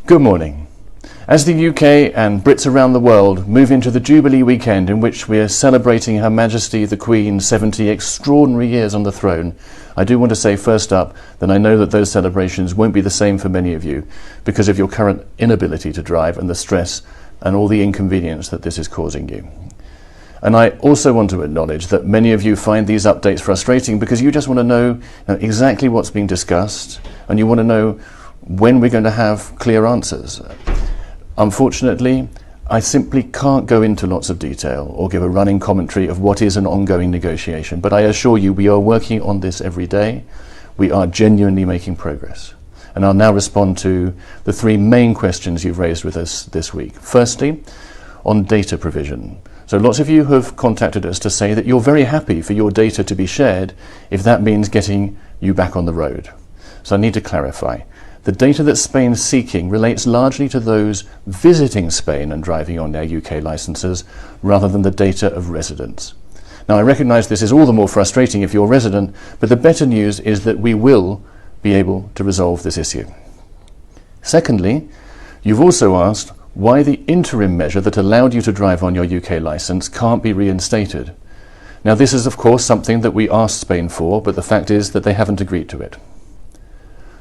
Good morning. As the UK and Brits around the world move into the Jubilee weekend in which we are celebrating Her Majesty the Queen's 70 extraordinary years on the throne, I do want to say first up that I know that those celebrations won't be the same for many of you because of your current inability to drive and the stress and all the inconvenience that this is causing you. And I also want to acknowledge that many of you find these updates frustrating because you just want to know exactly what's being discussed and you want to know when we're going to have clear answers. Unfortunately, I simply can't go into lots of detail or give a running commentary of what is an ongoing negotiation, but I assure you we are working on this every day. We are genuinely making progress. And I'll now respond to the three main questions you've raised with us this week. Firstly, on data provision. So lots of you have contacted us to say that you're very happy for your data to be shared if that means getting you back on the road. So I need to clarify. The data that Spain's seeking relates largely to those visiting Spain and driving on their UK licenses rather than the data of residents. Now I recognise this is all the more frustrating if you're a resident, but the better news is that we will be able to resolve this issue. Secondly, you've also asked why the interim measure that allowed you to drive on your UK licence can't be reinstated. Now this is of course something that we asked Spain for, but the fact is that they haven't agreed to it.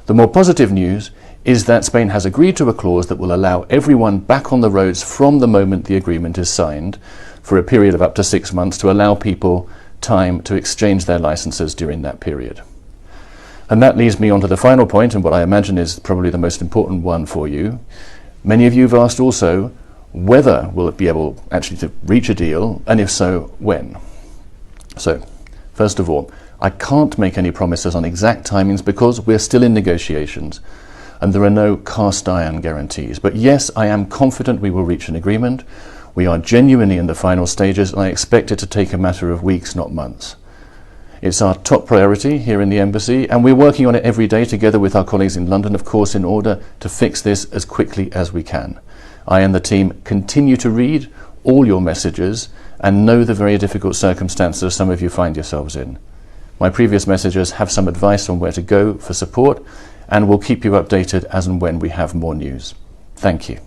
The more positive news is that Spain has agreed to a clause that will allow everyone back on the roads from the moment the agreement is signed for a period of up to 6 months to allow people time to exchange their licenses during that period. And that leads me on to the final point, and what I imagine is probably the most important one for you. Many of you have asked also whether we'll be able actually to reach a deal, and if so, when. So, first of all, I can't make any promises on exact timings because we're still in negotiations and there are no cast iron guarantees. But yes, I am confident we will reach an agreement. We are genuinely in the final stages and I expect it to take a matter of weeks, not months. It's our top priority here in the embassy and we're working on it every day together with our colleagues in London, of course, in order to fix this as quickly as we can. I and the team continue to read all your messages and know the very difficult circumstances some of you find yourselves in. My previous messages have some advice on where to go for support and we'll keep you updated as and when we have more news. Thank you.